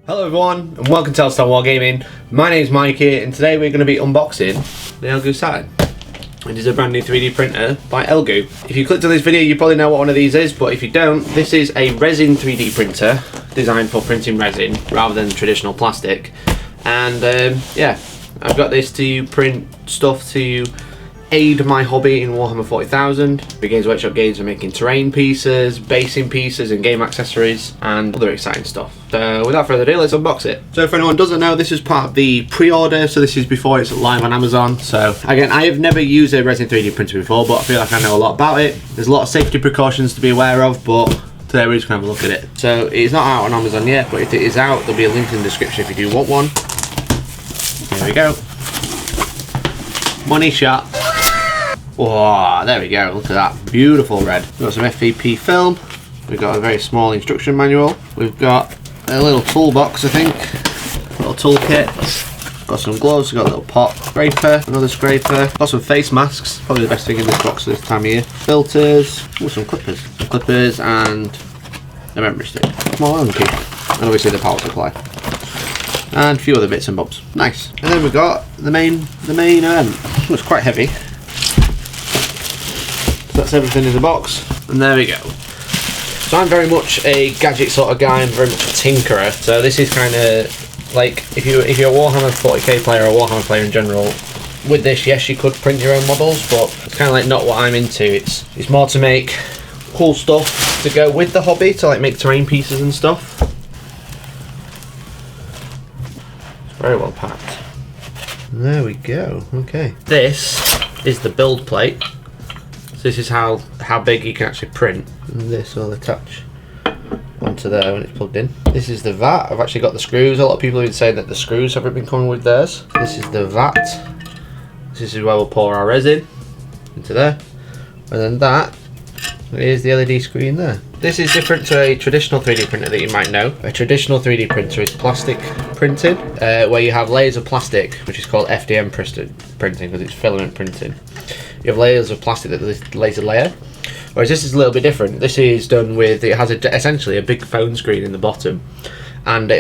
Hello everyone and welcome to Telstar Wargaming. My name is Mikey and today we're going to be unboxing the Elegoo Saturn. It is a brand new 3D printer by Elegoo. If you clicked on this video you probably know what one of these is, but if you don't, this is a resin 3D printer designed for printing resin rather than traditional plastic. And yeah, I've got this to print stuff to aid my hobby in Warhammer 40,000. Games Workshop games are making terrain pieces, basing pieces and game accessories and other exciting stuff. So without further ado, let's unbox it. So if anyone doesn't know, this is part of the pre-order, so this is before it's live on Amazon. So again, I have never used a resin 3D printer before, but I feel like I know a lot about it. There's a lot of safety precautions to be aware of, but today we're just going to have a look at it. So it's not out on Amazon yet, but if it is out, there'll be a link in the description if you do want one. Here we go. Money shot. Oh, there we go, look at that, beautiful red. We've got some FVP film, we've got a very small instruction manual, we've got a little toolbox I think, a little toolkit, got some gloves, we've got a little pot, scraper, another scraper, got some face masks, probably the best thing in this box this time of year, filters, ooh, some clippers and a memory stick, small island key, and obviously the power supply. And a few other bits and bobs. Nice. And then we've got the main event. It's quite heavy. That's everything in the box, and there we go. So I'm very much a gadget sort of guy, I'm very much a tinkerer, so this is kind of like, if you're a Warhammer 40k player or a Warhammer player in general, with this, yes, you could print your own models, but it's kind of like not what I'm into. It's more to make cool stuff to go with the hobby, to like make terrain pieces and stuff. It's very well packed. There we go, okay. This is the build plate. So this is how big you can actually print. And this will attach onto there when it's plugged in. This is the vat. I've actually got the screws. A lot of people have been saying that the screws haven't been coming with theirs. This is the vat. This is where we'll pour our resin into there. And then that is the LED screen there. This is different to a traditional 3D printer that you might know. A traditional 3D printer is plastic printing, where you have layers of plastic, which is called FDM printing because it's filament printing. You have layers of plastic that lays a layer, whereas this is a little bit different. This is done with, it has essentially a big phone screen in the bottom, and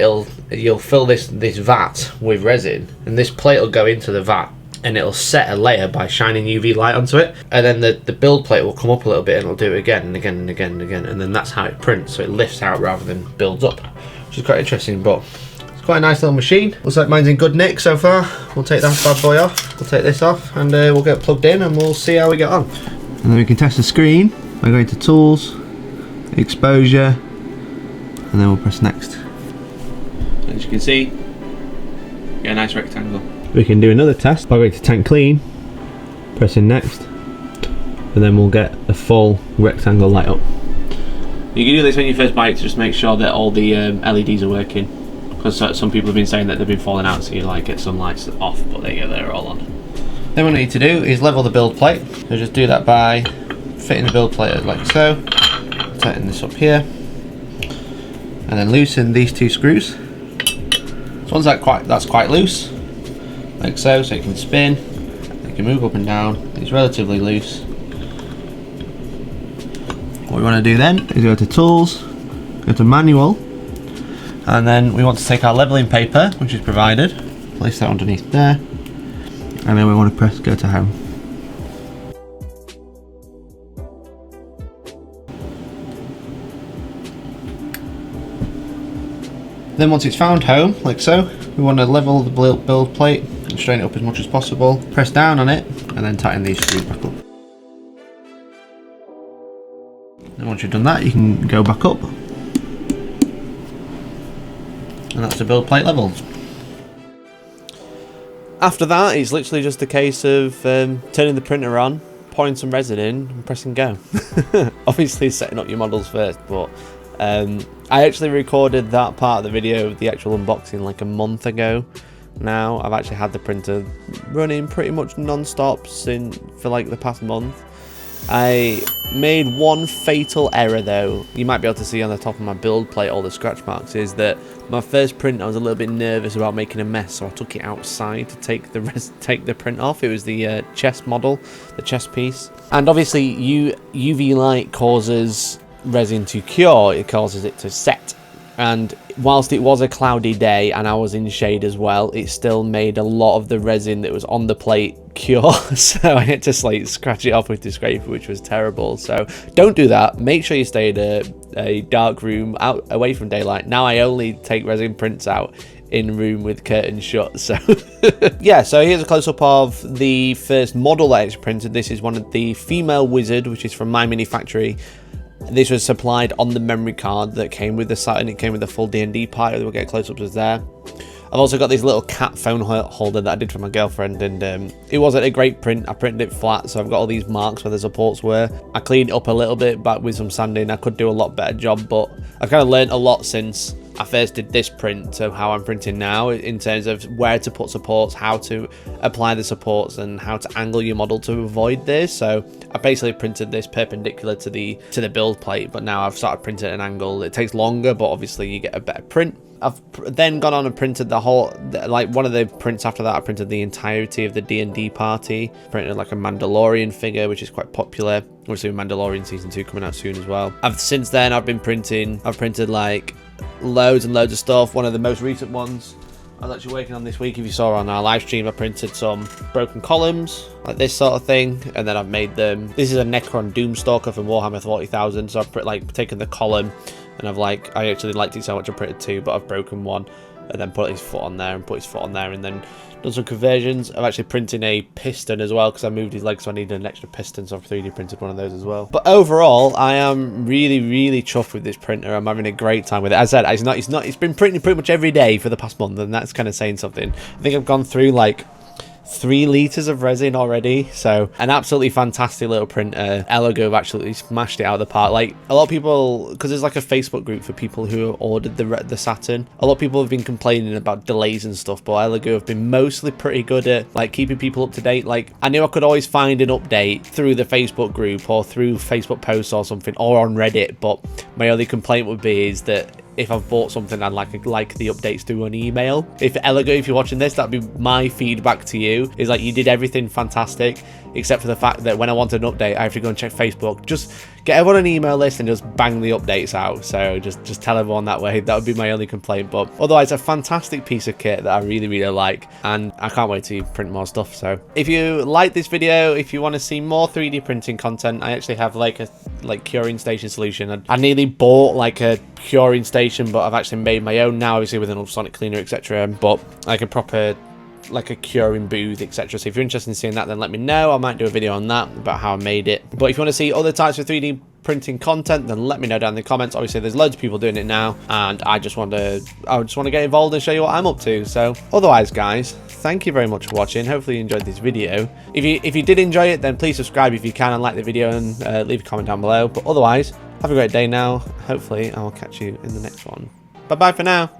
you'll fill this vat with resin, and this plate will go into the vat, and it'll set a layer by shining UV light onto it, and then the build plate will come up a little bit and it'll do it again and again and again and again, and then that's how it prints, so it lifts out rather than builds up, which is quite interesting. But it's quite a nice little machine. Looks like mine's in good nick so far. We'll take that bad boy off, we'll take this off, and we'll get it plugged in and we'll see how we get on. And then we can test the screen by going to tools, exposure, and then we'll press next. As you can see, get a nice rectangle. We can do another test by going to tank clean, pressing next, and then we'll get a full rectangle light up. You can do this when you first buy it to just make sure that all the LEDs are working, because some people have been saying that they've been falling out, so you like get some lights off, but there you go, they're all on. Then what we need to do is level the build plate. So just do that by fitting the build plate like so, tighten this up here, and then loosen these two screws. So once that's quite loose, like so it can spin, it can move up and down, it's relatively loose. What we want to do then is go to tools, go to manual, and then we want to take our leveling paper, which is provided, place that underneath there, and then we want to press go to home. Then once it's found home, like so, we want to level the build plate and straighten it up as much as possible. Press down on it and then tighten these screws back up. And once you've done that, you can go back up. And that's the build plate leveled. After that, it's literally just a case of turning the printer on, pouring some resin in and pressing go. Obviously setting up your models first, but I actually recorded that part of the video, the actual unboxing, like a month ago now. I've actually had the printer running pretty much non-stop for like the past month. I made one fatal error though. You might be able to see on the top of my build plate all the scratch marks. Is that my first print I was a little bit nervous about making a mess, so I took it outside to take the print off. It was the chest model, the chest piece, and obviously UV light causes resin to cure. It causes it to set, And whilst it was a cloudy day and I was in shade as well, it still made a lot of the resin that was on the plate cure. So I had to like scratch it off with the scraper, which was terrible. So don't do that. Make sure you stay in a dark room out away from daylight. Now I only take resin prints out in room with curtains shut. So yeah, so here's a close-up of the first model that is printed. This is one of the female wizard, which is from My Mini Factory. This was supplied on the memory card that came with the Saturn. It came with the full D&D part. We'll get close-ups as there. I've also got this little cat phone holder that I did for my girlfriend, and it wasn't a great print. I printed it flat, so I've got all these marks where the supports were. I cleaned it up a little bit back with some sanding. I could do a lot better job, but I've kind of learned a lot since I first did this print to how I'm printing now, in terms of where to put supports, how to apply the supports, and how to angle your model to avoid this. So I basically printed this perpendicular to the build plate, but now I've started printing at an angle. It takes longer, but obviously you get a better print. I've then gone on and printed the whole, like one of the prints after that, I printed the entirety of the D&D party. Printed like a Mandalorian figure, which is quite popular. Obviously Mandalorian Season 2 coming out soon as well. Since then I've printed like loads and loads of stuff. One of the most recent ones I was actually working on this week, if you saw on our live stream, I printed some broken columns, like this sort of thing, and then I've made them. This is a Necron Doomstalker from Warhammer 40,000, so I've taken the column, and I actually liked it so much I printed two, but I've broken one, and then put his foot on there, and put his foot on there, and then done some conversions. I'm actually printing a piston as well, because I moved his leg, so I needed an extra piston, so I've 3D printed one of those as well. But overall, I am really, really chuffed with this printer. I'm having a great time with it. As I said, it's been printing pretty much every day for the past month, and that's kind of saying something. I think I've gone through like 3 liters of resin already, so an absolutely fantastic little printer. Elegoo have absolutely smashed it out of the park. Like a lot of people, because there's like a Facebook group for people who ordered the Saturn, a lot of people have been complaining about delays and stuff, but Elegoo have been mostly pretty good at like keeping people up to date. Like I knew I could always find an update through the Facebook group or through Facebook posts or something, or on Reddit, but my only complaint would be is that if I've bought something, I'd like the updates through an email. If Elegoo, if you're watching this, that'd be my feedback to you, is like you did everything fantastic, except for the fact that when I want an update, I have to go and check Facebook. Just get everyone an email list and just bang the updates out. So just tell everyone that way. That would be my only complaint. But otherwise, a fantastic piece of kit that I really, really like, and I can't wait to print more stuff. So if you like this video, if you want to see more 3D printing content, I actually have like a curing station solution. I nearly bought like a curing station, but I've actually made my own now, obviously with an ultrasonic cleaner, etc. But like a proper, like a curing booth, etc. So if you're interested in seeing that, then let me know. I might do a video on that about how I made it. But if you want to see other types of 3D printing content, then let me know down in the comments. Obviously there's loads of people doing it now, and I just want to get involved and show you what I'm up to. So otherwise, guys, thank you very much for watching. Hopefully you enjoyed this video. If you did enjoy it, then please subscribe if you can, and like the video, and leave a comment down below. But otherwise, have a great day now. Hopefully I will catch you in the next one. Bye bye for now.